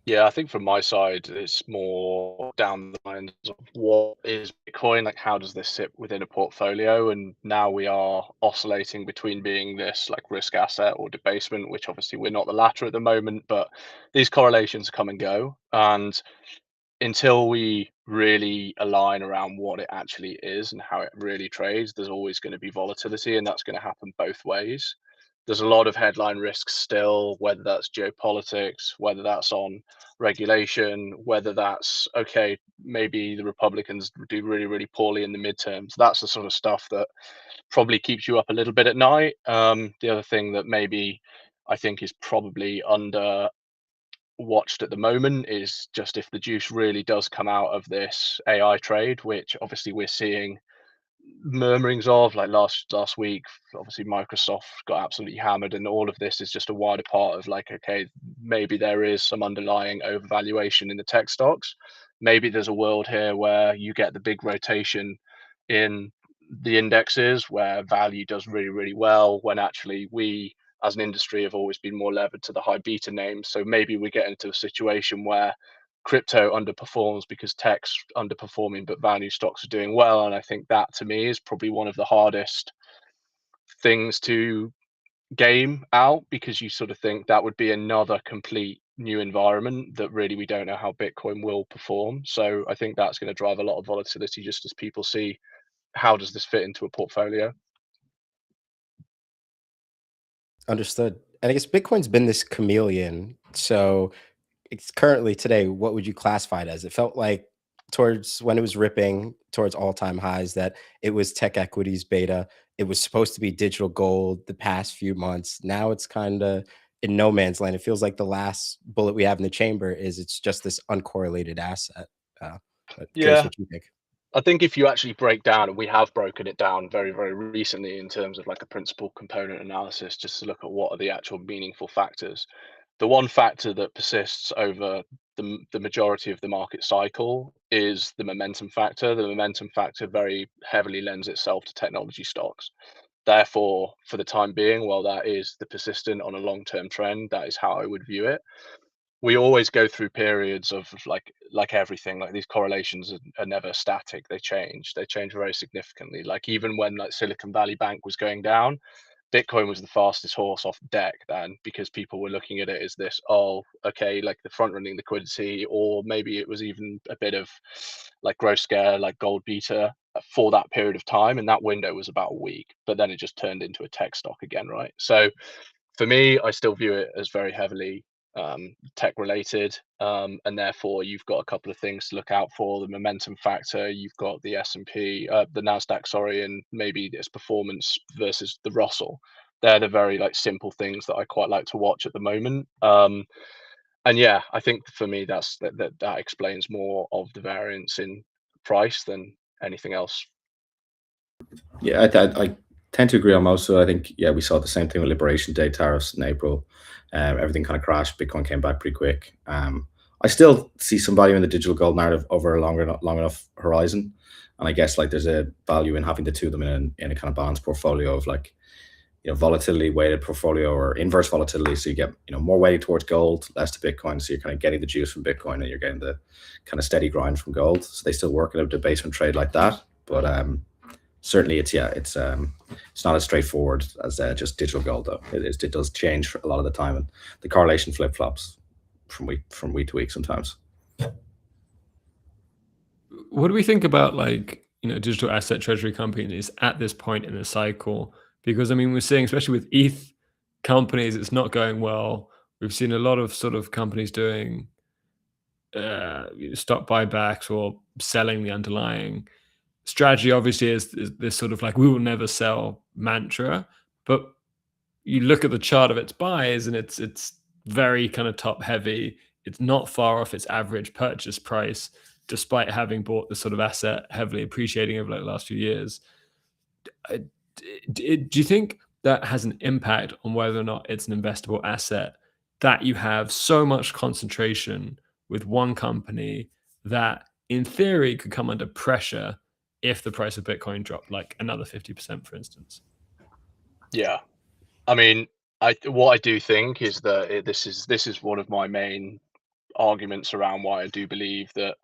Yeah, I think from my side, it's more down the lines of what is Bitcoin, like how does this sit within a portfolio? And now we are oscillating between being this like risk asset or debasement, which obviously we're not the latter at the moment, but these correlations come and go. And until we really align around what it actually is and how it really trades, there's always going to be volatility, and that's going to happen both ways. There's a lot of headline risks still, whether that's geopolitics, whether that's on regulation, whether that's, okay, maybe the Republicans do really, really poorly in the midterms. That's the sort of stuff that probably keeps you up a little bit at night. The other thing that maybe I think is probably under watched at the moment is just if the juice really does come out of this AI trade, which obviously we're seeing murmurings of, like last week, obviously Microsoft got absolutely hammered, and all of this is just a wider part of like, okay, maybe there is some underlying overvaluation in the tech stocks. Maybe there's a world here where you get the big rotation in the indexes where value does really, really well, when actually we as an industry have always been more levered to the high beta names. So maybe we get into a situation where crypto underperforms because tech's underperforming, but value stocks are doing well. And I think that to me is probably one of the hardest things to game out, because you sort of think that would be another complete new environment that really we don't know how Bitcoin will perform. So I think that's going to drive a lot of volatility, just as people see how does this fit into a portfolio. Understood. And I guess Bitcoin's been this chameleon. So it's currently today, what would you classify it as? It felt like towards when it was ripping towards all-time highs that it was tech equities beta. It was supposed to be digital gold the past few months. Now it's kind of in no man's land. It feels like the last bullet we have in the chamber is it's just this uncorrelated asset. But curious what you think. I think if you actually break down, and we have broken it down very, very recently in terms of like a principal component analysis, just to look at what are the actual meaningful factors. The one factor that persists over the majority of the market cycle is the momentum factor. The momentum factor very heavily lends itself to technology stocks. Therefore, for the time being, while that is the persistent on a long-term trend, that is how I would view it. We always go through periods of like everything, like these correlations are never static. They change very significantly. Like even when like Silicon Valley Bank was going down, Bitcoin was the fastest horse off the deck then, because people were looking at it as this, oh, okay, like the front running liquidity, or maybe it was even a bit of like growth scare, like gold beta for that period of time. And that window was about a week, but then it just turned into a tech stock again, right? So for me, I still view it as very heavily tech related, and therefore you've got a couple of things to look out for: the momentum factor, you've got the S&P, the Nasdaq, sorry, and maybe its performance versus the Russell. They're the very like simple things that I quite like to watch at the moment. And yeah, I think for me that explains more of the variance in price than anything else. Yeah, I tend to agree on most of it. I think, yeah, we saw the same thing with Liberation Day tariffs in April. Everything kind of crashed. Bitcoin came back pretty quick. I still see some value in the digital gold narrative over a long enough horizon. And I guess like there's a value in having the two of them in a kind of balanced portfolio of like, volatility weighted portfolio or inverse volatility. So you get, more weighted towards gold, less to Bitcoin. So you're kind of getting the juice from Bitcoin and you're getting the kind of steady grind from gold. So they still work in a debasement trade like that. But certainly it's not as straightforward as just digital gold though. It does change a lot of the time, and the correlation flip flops from week to week sometimes. What do we think about like, digital asset treasury companies at this point in the cycle? Because I mean, we're seeing, especially with ETH companies, it's not going well. We've seen a lot of sort of companies doing stock buybacks or selling the underlying strategy. Obviously is this sort of like, we will never sell mantra, but you look at the chart of its buys and it's very kind of top heavy. It's not far off its average purchase price, despite having bought this sort of asset heavily appreciating over like the last few years. Do you think that has an impact on whether or not it's an investable asset, that you have so much concentration with one company that in theory could come under pressure if the price of Bitcoin dropped like another 50%, for instance? Yeah, I mean, what I do think is that this is one of my main arguments around why I do believe that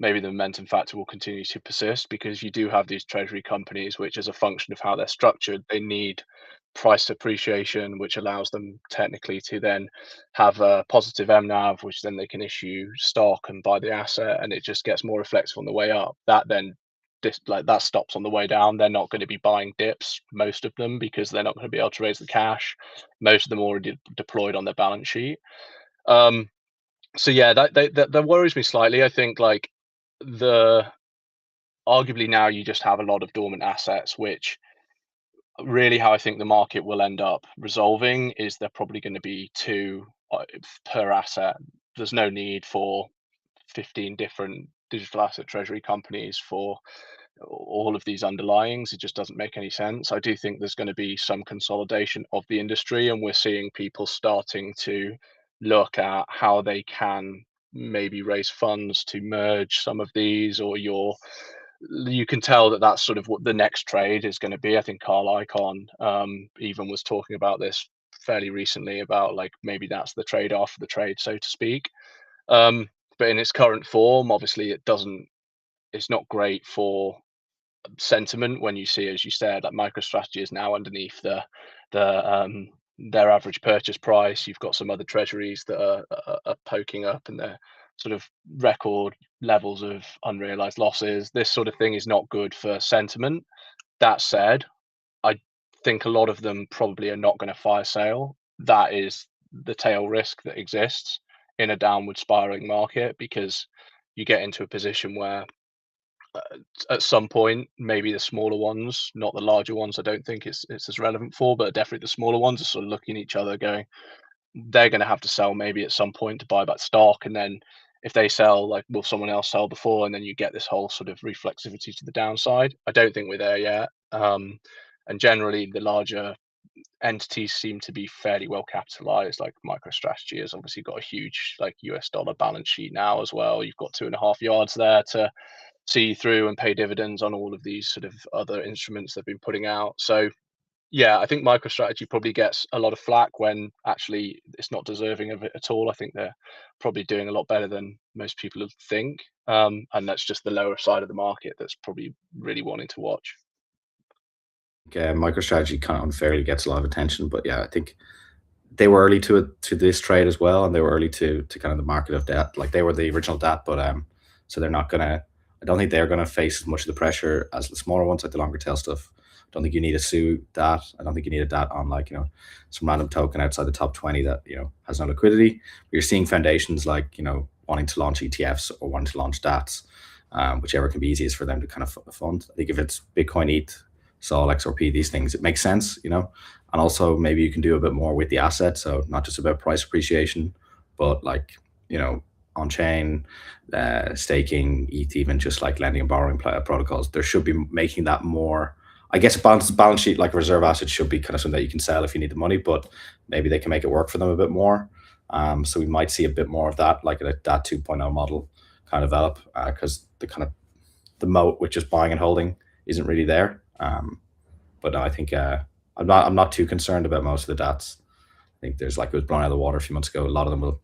maybe the momentum factor will continue to persist, because you do have these treasury companies which, as a function of how they're structured, they need price appreciation, which allows them technically to then have a positive MNAV, which then they can issue stock and buy the asset, and it just gets more reflective on the way up. That then that stops on the way down. They're not going to be buying dips, most of them, because they're not going to be able to raise the cash. Most of them already deployed on their balance sheet. So yeah, that worries me slightly. I think like arguably now you just have a lot of dormant assets, which really how I think the market will end up resolving is they're probably going to be 2 per asset. There's no need for 15 different digital asset treasury companies for all of these underlyings. It just doesn't make any sense. I do think there's going to be some consolidation of the industry, and we're seeing people starting to look at how they can maybe raise funds to merge some of these, or you can tell that that's sort of what the next trade is going to be. I think Carl Icahn even was talking about this fairly recently, about like maybe that's the trade-off, the trade, so to speak. But in its current form, obviously it's not great for sentiment when you see, as you said, that MicroStrategy is now underneath their average purchase price. You've got some other treasuries that are poking up, and they're sort of record levels of unrealized losses. This sort of thing is not good for sentiment. That said, I think a lot of them probably are not going to fire sale. That is the tail risk that exists in a downward spiraling market, because you get into a position where at some point, maybe the smaller ones, not the larger ones, I don't think it's as relevant for, but definitely the smaller ones are sort of looking at each other going, they're going to have to sell maybe at some point to buy back stock. And then if they sell, like, will someone else sell before? And then you get this whole sort of reflexivity to the downside. I don't think we're there yet. And generally, the larger entities seem to be fairly well capitalized. Like MicroStrategy has obviously got a huge like US dollar balance sheet now as well. You've got 2.5 yards there to see through and pay dividends on all of these sort of other instruments they've been putting out. So yeah, I think MicroStrategy probably gets a lot of flack when actually it's not deserving of it at all. I think they're probably doing a lot better than most people think. And that's just the lower side of the market that's probably really wanting to watch. MicroStrategy kind of unfairly gets a lot of attention, but yeah, I think they were early to this trade as well, and they were early to kind of the market of debt. Like they were the original debt, but so they're not gonna. I don't think they're gonna face as much of the pressure as the smaller ones, like the longer tail stuff. I don't think you need a sue that. I don't think you need a DAT on like some random token outside the top 20 that has no liquidity. But you're seeing foundations like wanting to launch ETFs or wanting to launch DATs, whichever can be easiest for them to kind of fund. I think if it's Bitcoin, ETH, Sol, XRP, these things, it makes sense, and also maybe you can do a bit more with the asset. So not just about price appreciation, but like, on chain, staking, ETH, even just like lending and borrowing protocols. There should be making that more, I guess, a balance sheet like reserve asset should be kind of something that you can sell if you need the money, but maybe they can make it work for them a bit more. So we might see a bit more of that, like that 2.0 model kind of develop, because the moat with just buying and holding isn't really there. But no, I think I'm not too concerned about most of the DATs. I think there's like it was blown out of the water a few months ago. A lot of them will,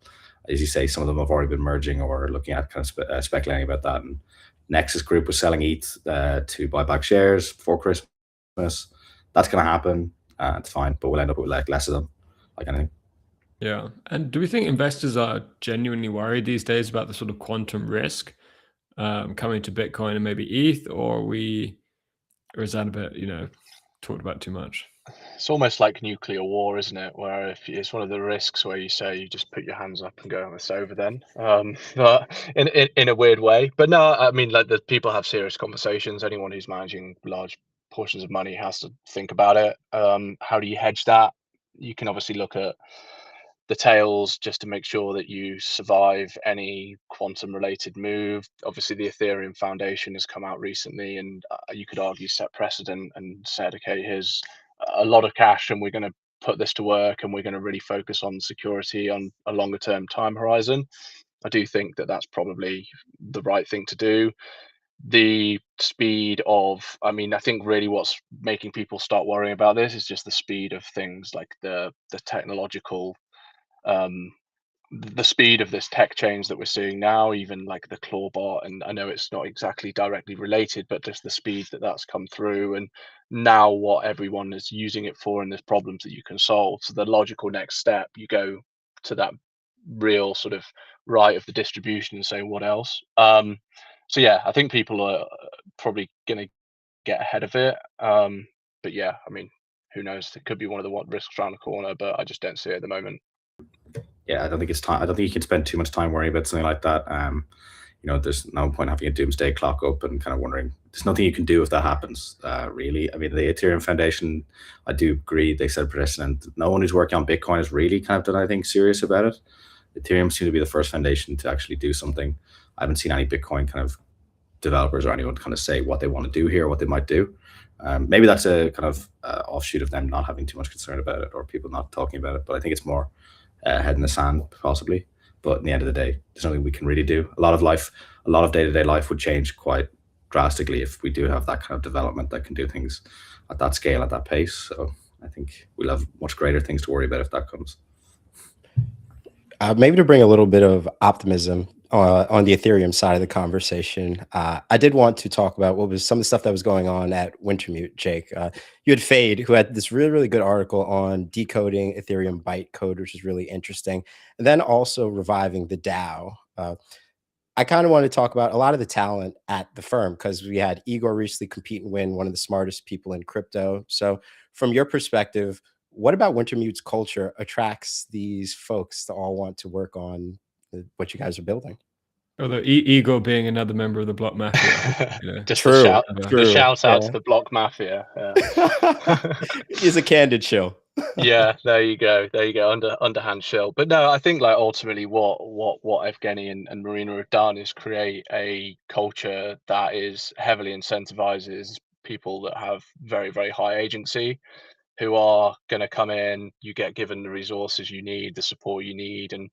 as you say, some of them have already been merging or looking at kind of speculating about that. And Nexus Group was selling ETH to buy back shares before Christmas. That's going to happen. It's fine, but we'll end up with like less of them, like anything. Yeah. And do we think investors are genuinely worried these days about the sort of quantum risk coming to Bitcoin and maybe ETH, or is that a bit, talked about too much? It's almost like nuclear war, isn't it? Where if it's one of the risks where you say you just put your hands up and go, "It's over then," but in a weird way. But no, I mean, like the people have serious conversations. Anyone who's managing large portions of money has to think about it. How do you hedge that? You can obviously look at the tails just to make sure that you survive any quantum related move. Obviously the Ethereum Foundation has come out recently, and you could argue set precedent and said, okay, here's a lot of cash and we're going to put this to work and we're going to really focus on security on a longer term time horizon. I do think that that's probably the right thing to do. The speed of, I mean, I think really what's making people start worrying about this is just the speed of things, like the technological the speed of this tech change that we're seeing now, even like the Clawbot, and I know it's not exactly directly related, but just the speed that that's come through, and now what everyone is using it for, and there's problems that you can solve. So the logical next step, you go to that real sort of right of the distribution and say what else. So yeah, I think people are probably going to get ahead of it. But yeah, I mean, who knows? It could be one of the risks around the corner, but I just don't see it at the moment. Yeah, I don't think it's time. I don't think you can spend too much time worrying about something like that. There's no point having a doomsday clock up and kind of wondering. There's nothing you can do if that happens. Really, I mean, the Ethereum Foundation, I do agree. They set precedent. No one who's working on Bitcoin has really kind of done anything serious about it. Ethereum seemed to be the first foundation to actually do something. I haven't seen any Bitcoin kind of developers or anyone kind of say what they want to do here, what they might do. Maybe that's a kind of offshoot of them not having too much concern about it or people not talking about it. But I think it's more head in the sand, possibly. But in the end of the day, there's nothing we can really do. A lot of day-to-day life would change quite drastically if we do have that kind of development that can do things at that scale, at that pace. So I think we'll have much greater things to worry about if that comes. Maybe to bring a little bit of optimism on the Ethereum side of the conversation, I did want to talk about what was some of the stuff that was going on at Wintermute, Jake. You had Fade, who had this really, really good article on decoding Ethereum bytecode, which is really interesting. And then also reviving the DAO. I kind of want to talk about a lot of the talent at the firm, because we had Igor recently compete and win one of the smartest people in crypto. So from your perspective, what about Wintermute's culture attracts these folks to all want to work on what you guys are building? Although Igor being another member of the Block Mafia. Just True, the shout out to the Block Mafia. Yeah. He's a candid show. Yeah, there you go, underhand shill. But no, I think like ultimately what Evgeny and Marina have done is create a culture that is heavily incentivizes people that have very, very high agency, who are going to come in. You get given the resources you need, the support you need, and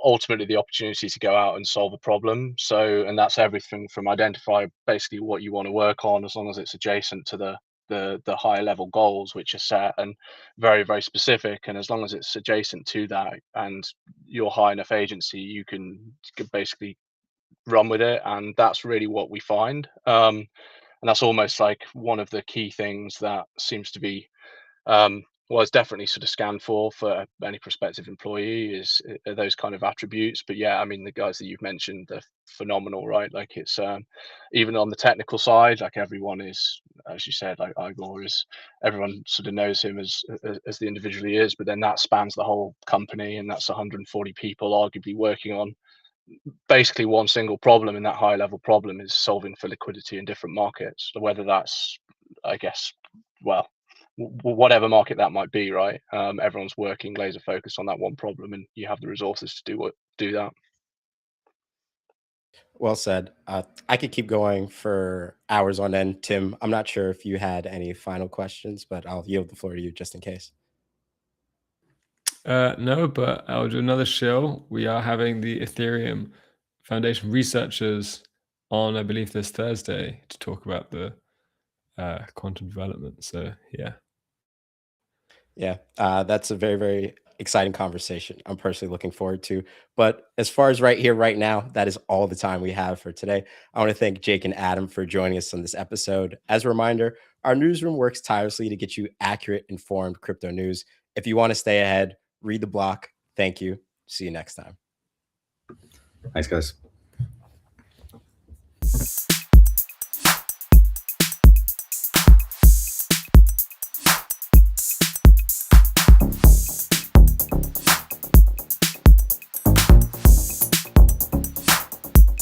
ultimately the opportunity to go out and solve a problem. So, and that's everything from identify basically what you want to work on, as long as it's adjacent to the higher level goals, which are set and very, very specific. And as long as it's adjacent to that and you're high enough agency, you can basically run with it. And that's really what we find. And And that's almost like one of the key things that seems to be it's definitely sort of scanned for any prospective employee is those kind of attributes. But yeah, I mean, the guys that you've mentioned, they're phenomenal, right? Like it's even on the technical side, like everyone is, as you said, like Igor is, everyone sort of knows him as the individual he is, but then that spans the whole company, and that's 140 people arguably working on basically one single problem, and that high level problem is solving for liquidity in different markets. So whether that's, I guess, well, whatever market that might be, right? Everyone's working laser focused on that one problem, and you have the resources to do that. Well said. I could keep going for hours on end. Tim, I'm not sure if you had any final questions, but I'll yield the floor to you just in case. No, but I'll do another show. We are having the Ethereum Foundation researchers on, I believe, this Thursday to talk about the quantum development. So yeah, that's a very, very exciting conversation I'm personally looking forward to. But as far as right here, right now, that is all the time we have for today. I want to thank Jake and Adam for joining us on this episode. As a reminder, our newsroom works tirelessly to get you accurate, informed crypto news. If you want to stay ahead, read the block. Thank you. See you next time. Thanks, guys.